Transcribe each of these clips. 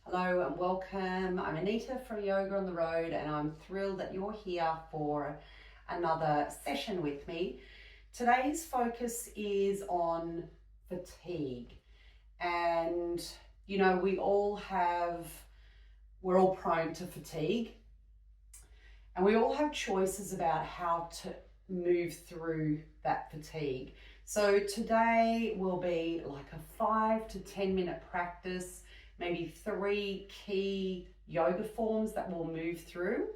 Hello and welcome. I'm Anita from Yoga on the Road, and I'm thrilled that you're here for another session with me. Today's focus is on fatigue. And we're all prone to fatigue, and we all have choices about how to move through that fatigue. So today will be like a 5 to 10 minute practice, maybe 3 key yoga forms that we'll move through,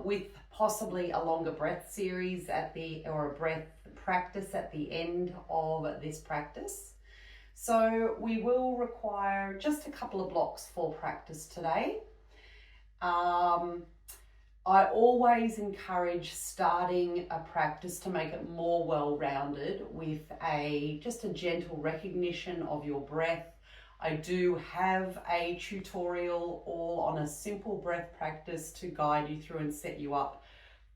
with possibly a longer breath series or a breath practice at the end of this practice. So we will require just a couple of blocks for practice today. I always encourage starting a practice to make it more well-rounded with just a gentle recognition of your breath. I do have a tutorial all on a simple breath practice to guide you through and set you up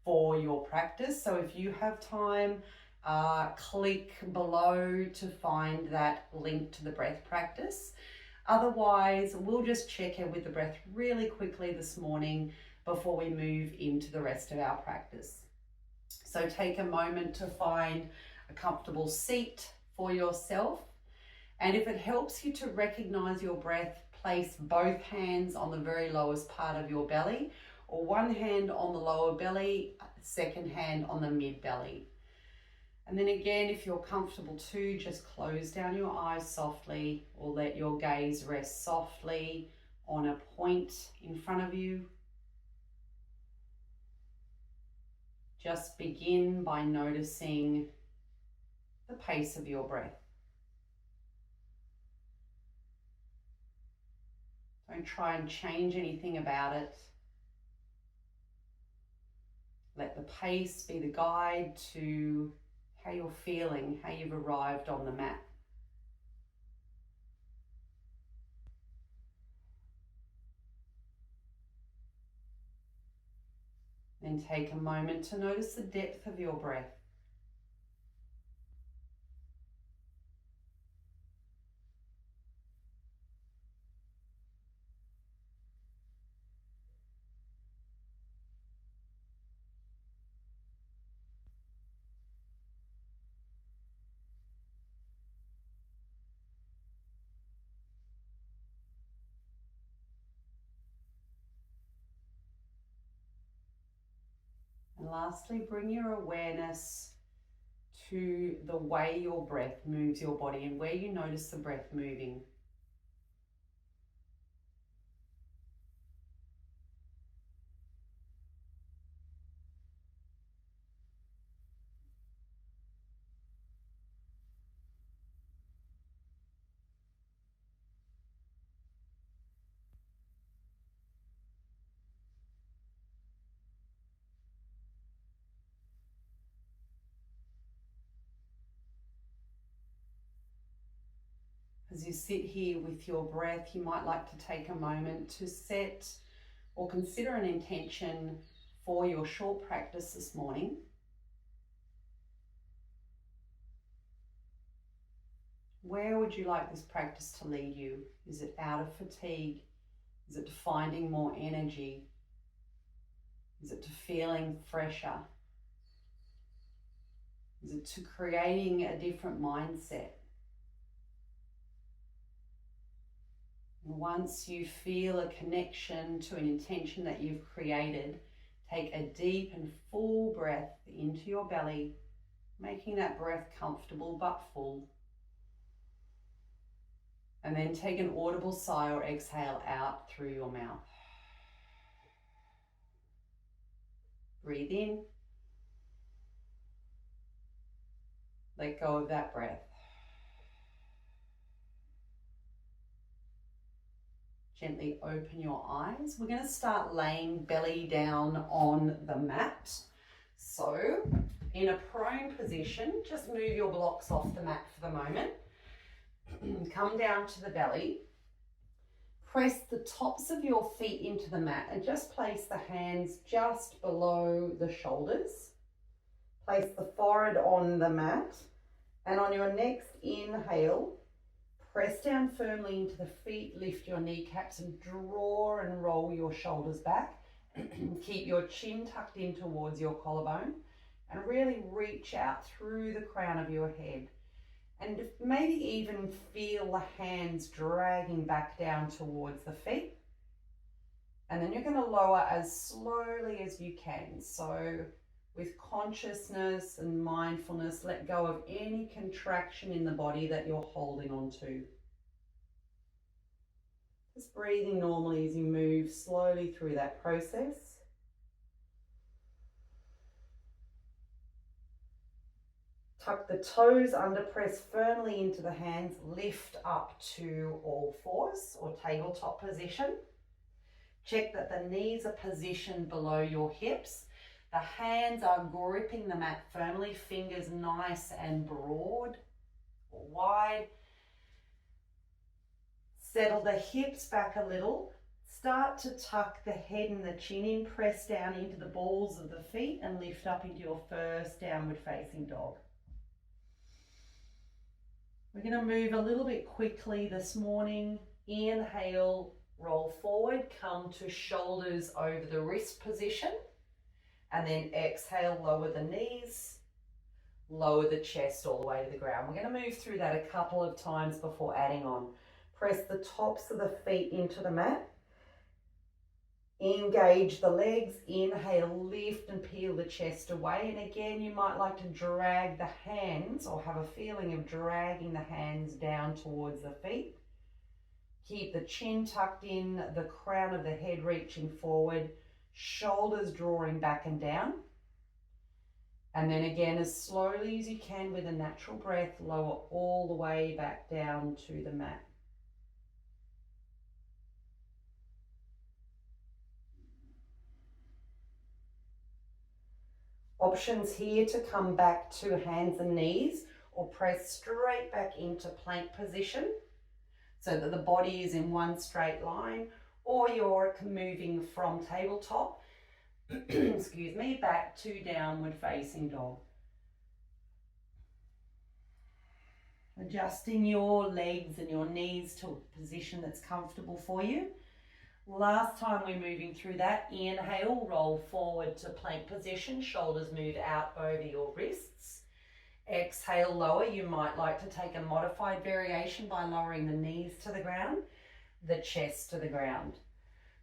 for your practice. So if you have time, click below to find that link to the breath practice. Otherwise, we'll just check in with the breath really quickly this morning before we move into the rest of our practice. So take a moment to find a comfortable seat for yourself. And if it helps you to recognize your breath, place both hands on the very lowest part of your belly, or one hand on the lower belly, second hand on the mid belly. And then again, if you're comfortable too, just close down your eyes softly, or let your gaze rest softly on a point in front of you. Just begin by noticing the pace of your breath. Don't try and change anything about it. Let the pace be the guide to how you're feeling, how you've arrived on the mat. Then take a moment to notice the depth of your breath. And lastly, bring your awareness to the way your breath moves your body and where you notice the breath moving. As you sit here with your breath, you might like to take a moment to set or consider an intention for your short practice this morning. Where would you like this practice to lead you? Is it out of fatigue? Is it to finding more energy? Is it to feeling fresher? Is it to creating a different mindset? Once you feel a connection to an intention that you've created, take a deep and full breath into your belly, making that breath comfortable but full. And then take an audible sigh or exhale out through your mouth. Breathe in. Let go of that breath. Gently open your eyes. We're going to start laying belly down on the mat. So in a prone position, just move your blocks off the mat for the moment. Come down to the belly. Press the tops of your feet into the mat and just place the hands just below the shoulders. Place the forehead on the mat, and on your next inhale, Press down firmly into the feet, lift your kneecaps and draw and roll your shoulders back. Keep your chin tucked in towards your collarbone and really reach out through the crown of your head. And maybe even feel the hands dragging back down towards the feet. And then you're going to lower as slowly as you can. So with consciousness and mindfulness, let go of any contraction in the body that you're holding on to. Just breathing normally as you move slowly through that process. Tuck the toes under, press firmly into the hands, lift up to all fours or tabletop position. Check that the knees are positioned below your hips. The hands are gripping the mat firmly, fingers nice and broad or wide. Settle the hips back a little. Start to tuck the head and the chin in, press down into the balls of the feet and lift up into your first downward facing dog. We're going to move a little bit quickly this morning. Inhale, roll forward, come to shoulders over the wrist position. And then exhale, lower the knees, lower the chest all the way to the ground. We're going to move through that a couple of times before adding on. Press the tops of the feet into the mat. Engage the legs. Inhale, lift and peel the chest away. And again, you might like to drag the hands or have a feeling of dragging the hands down towards the feet. Keep the chin tucked in, the crown of the head reaching forward, shoulders drawing back and down. And then again, as slowly as you can with a natural breath, lower all the way back down to the mat. Options here to come back to hands and knees or press straight back into plank position so that the body is in one straight line, or you're moving from tabletop, excuse me, back to downward facing dog. Adjusting your legs and your knees to a position that's comfortable for you. Last time we're moving through that, inhale, roll forward to plank position, shoulders move out over your wrists. Exhale, lower. You might like to take a modified variation by lowering the knees to the ground, the chest to the ground.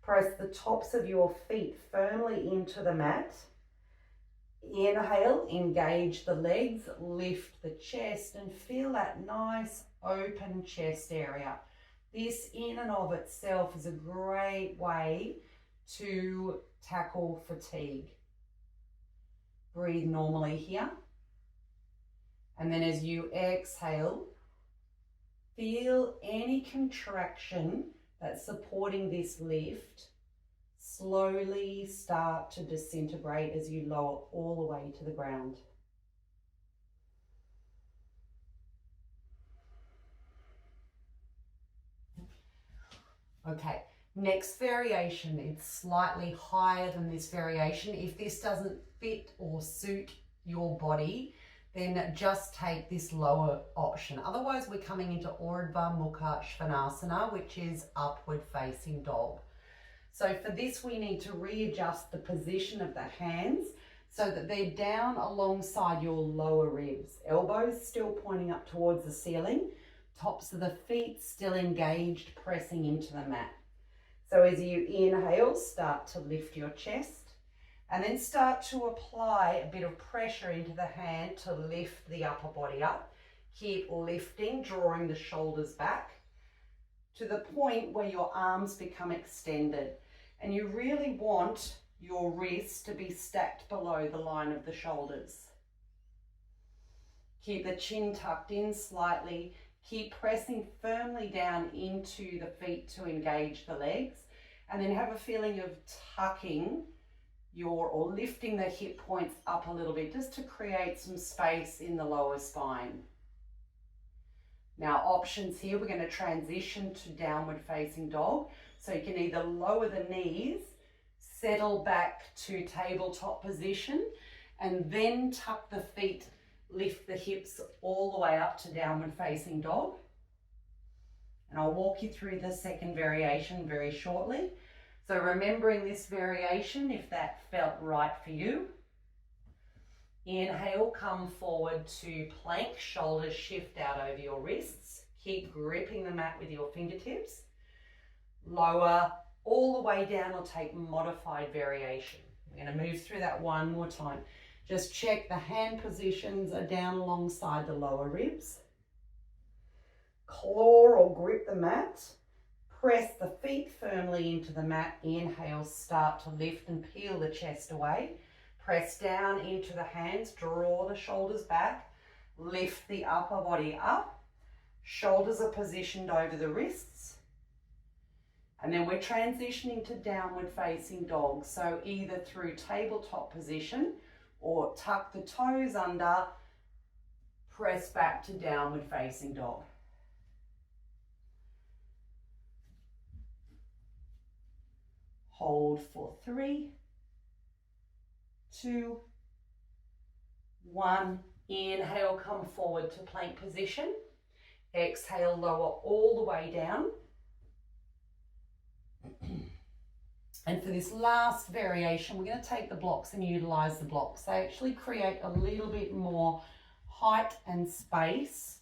Press the tops of your feet firmly into the mat. Inhale, engage the legs, lift the chest and feel that nice open chest area. This in and of itself is a great way to tackle fatigue. Breathe normally here. And then as you exhale, feel any contraction that's supporting this lift slowly start to disintegrate as you lower all the way to the ground. Okay, next variation, it's slightly higher than this variation. If this doesn't fit or suit your body, then just take this lower option. Otherwise, we're coming into Urdhva Mukha Svanasana, which is upward facing dog. So for this, we need to readjust the position of the hands so that they're down alongside your lower ribs. Elbows still pointing up towards the ceiling. Tops of the feet still engaged, pressing into the mat. So as you inhale, start to lift your chest and then start to apply a bit of pressure into the hand to lift the upper body up. Keep lifting, drawing the shoulders back to the point where your arms become extended. And you really want your wrists to be stacked below the line of the shoulders. Keep the chin tucked in slightly. Keep pressing firmly down into the feet to engage the legs, and then have a feeling of tucking or lifting the hip points up a little bit just to create some space in the lower spine. Now options here, we're going to transition to downward facing dog. So you can either lower the knees, settle back to tabletop position, and then tuck the feet, lift the hips all the way up to downward facing dog. And I'll walk you through the second variation very shortly. So remembering this variation, if that felt right for you. Inhale, come forward to plank, shoulders shift out over your wrists. Keep gripping the mat with your fingertips. Lower all the way down or take modified variation. We're going to move through that one more time. Just check the hand positions are down alongside the lower ribs. Claw or grip the mat. Press the feet firmly into the mat. Inhale, start to lift and peel the chest away. Press down into the hands, draw the shoulders back. Lift the upper body up. Shoulders are positioned over the wrists. And then we're transitioning to downward facing dog. So either through tabletop position or tuck the toes under, press back to downward facing dog. Hold for 3, 2, 1. Inhale, come forward to plank position. Exhale, lower all the way down. And for this last variation, we're going to take the blocks and utilize the blocks. They actually create a little bit more height and space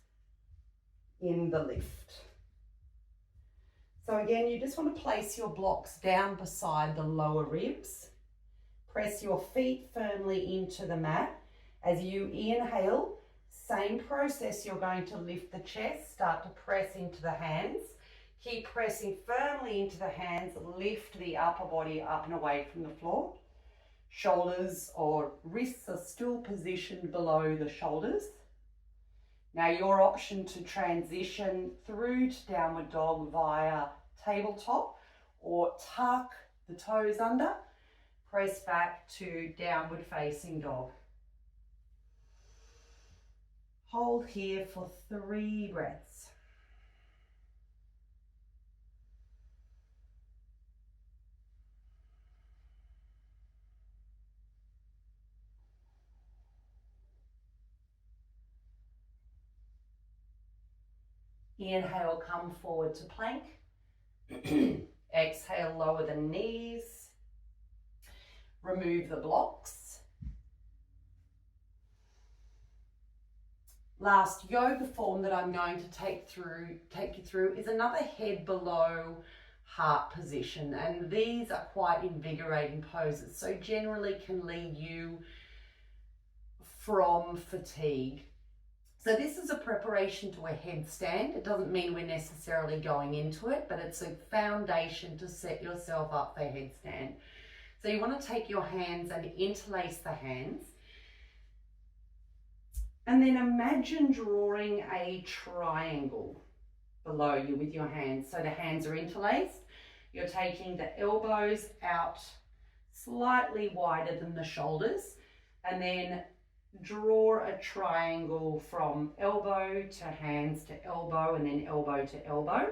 in the lift. So again, you just want to place your blocks down beside the lower ribs. Press your feet firmly into the mat. As you inhale, same process, you're going to lift the chest, start to press into the hands. Keep pressing firmly into the hands, lift the upper body up and away from the floor. Shoulders or wrists are still positioned below the shoulders. Now your option to transition through to downward dog via tabletop or tuck the toes under, press back to downward facing dog. Hold here for 3 breaths. Inhale, come forward to plank. Exhale, lower the knees. Remove the blocks. Last yoga form that I'm going to take you through is another head below heart position, and these are quite invigorating poses, so generally can lead you from fatigue. So this is a preparation to a headstand. It doesn't mean we're necessarily going into it, but it's a foundation to set yourself up for headstand. So you want to take your hands and interlace the hands. And then imagine drawing a triangle below you with your hands. So the hands are interlaced. You're taking the elbows out slightly wider than the shoulders, and then draw a triangle from elbow to hands to elbow and then elbow to elbow.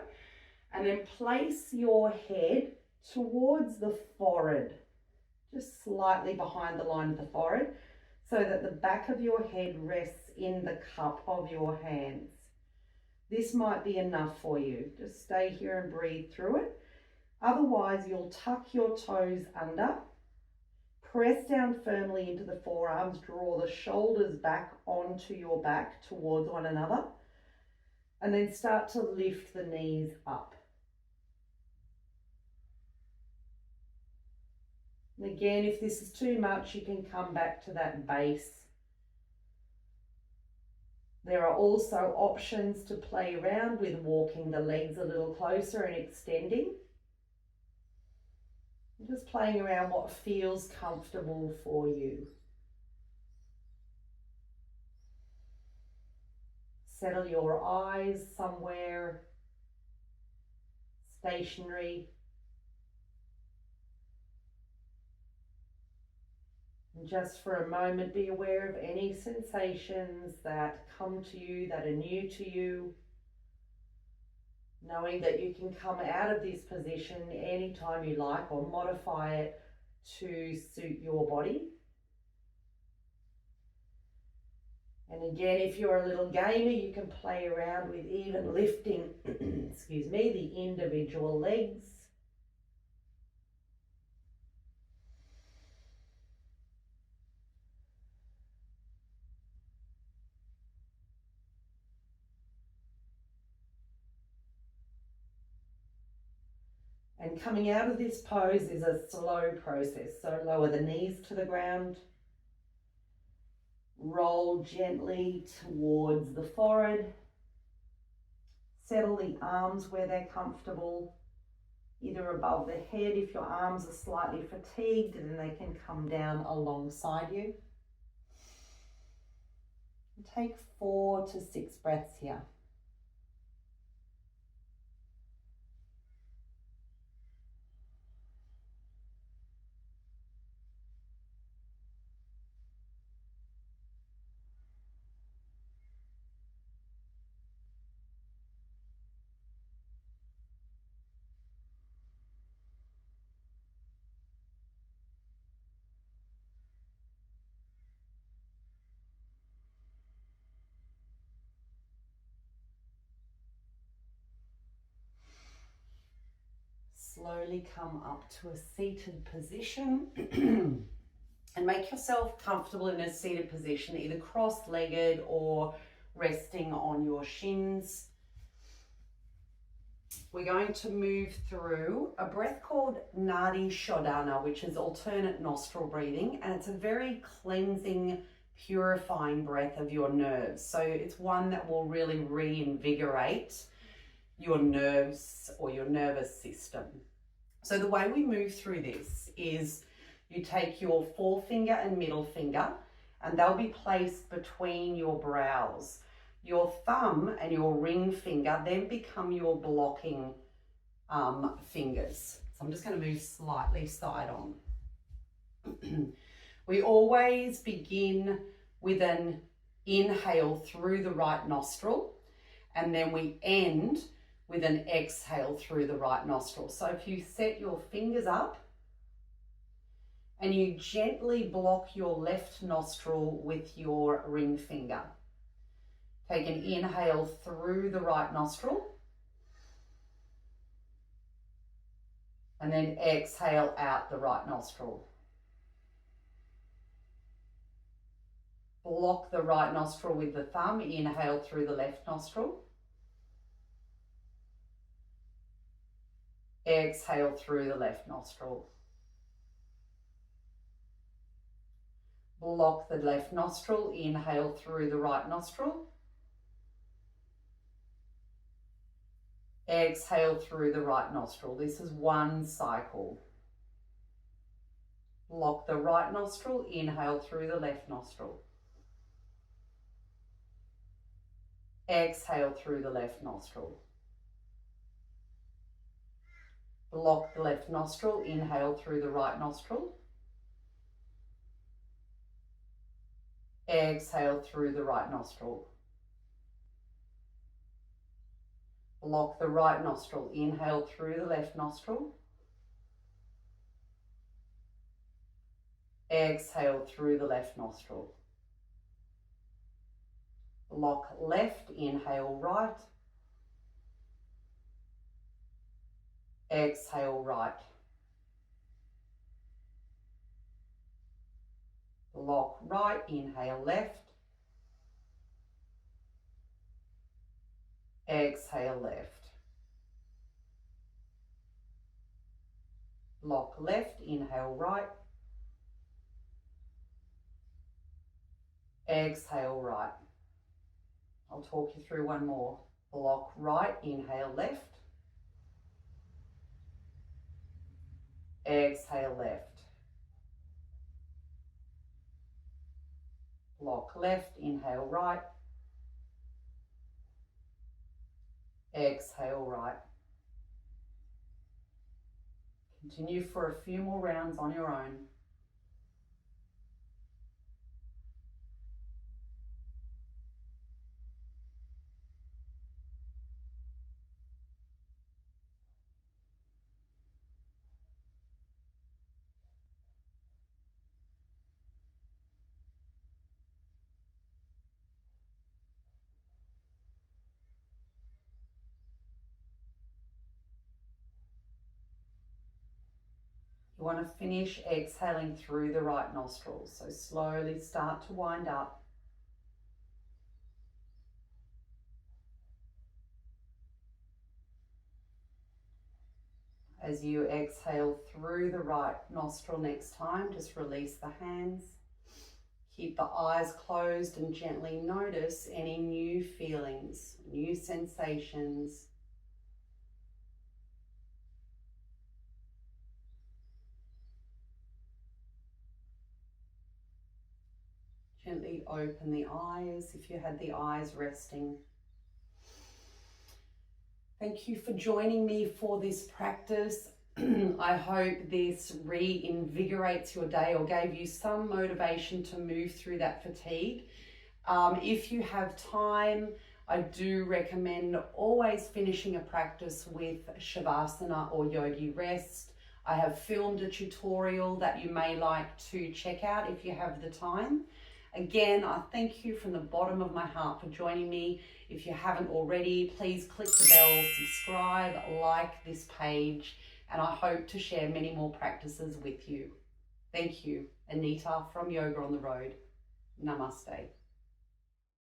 And then place your head towards the forehead, just slightly behind the line of the forehead, so that the back of your head rests in the cup of your hands. This might be enough for you. Just stay here and breathe through it. Otherwise, you'll tuck your toes under, press down firmly into the forearms, draw the shoulders back onto your back towards one another, and then start to lift the knees up. And again, if this is too much, you can come back to that base. There are also options to play around with walking the legs a little closer and extending. Just playing around what feels comfortable for you. Settle your eyes somewhere stationary. And just for a moment, be aware of any sensations that come to you that are new to you. Knowing that you can come out of this position anytime you like or modify it to suit your body. And again, if you're a little gamer, you can play around with even lifting, excuse me, the individual legs. And coming out of this pose is a slow process. So lower the knees to the ground. Roll gently towards the forehead. Settle the arms where they're comfortable, either above the head. If your arms are slightly fatigued, then they can come down alongside you. Take 4 to 6 breaths here. Slowly come up to a seated position and make yourself comfortable in a seated position, either cross-legged or resting on your shins. We're going to move through a breath called Nadi Shodhana, which is alternate nostril breathing, and it's a very cleansing, purifying breath of your nerves. So it's one that will really reinvigorate your nerves or your nervous system. So the way we move through this is you take your forefinger and middle finger, and they'll be placed between your brows. Your thumb and your ring finger then become your blocking fingers. So I'm just going to move slightly side on. We always begin with an inhale through the right nostril, and then we end with an exhale through the right nostril. So if you set your fingers up and you gently block your left nostril with your ring finger. Take an inhale through the right nostril and then exhale out the right nostril. Block the right nostril with the thumb, inhale through the left nostril. Exhale through the left nostril. Block the left nostril, inhale through the right nostril. Exhale through the right nostril. This is one cycle. Block the right nostril, inhale through the left nostril. Exhale through the left nostril. Block the left nostril, inhale through the right nostril. Exhale through the right nostril. Block the right nostril, inhale through the left nostril. Exhale through the left nostril. Block left, inhale right. Exhale right. Block right, inhale left. Exhale left. Block left, inhale right. Exhale right. I'll talk you through one more. Block right, inhale left. Exhale left. Block left, inhale right. Exhale right. Continue for a few more rounds on your own. You want to finish exhaling through the right nostrils. So slowly start to wind up. As you exhale through the right nostril next time, just release the hands. Keep the eyes closed and gently notice any new feelings, new sensations. Gently open the eyes if you had the eyes resting. Thank you for joining me for this practice. I hope this reinvigorates your day or gave you some motivation to move through that fatigue. If you have time, I do recommend always finishing a practice with Shavasana or Yogi Rest. I have filmed a tutorial that you may like to check out if you have the time. Again, I thank you from the bottom of my heart for joining me. If you haven't already, please click the bell, subscribe, like this page, and I hope to share many more practices with you. Thank you. Anita from Yoga on the Road. Namaste.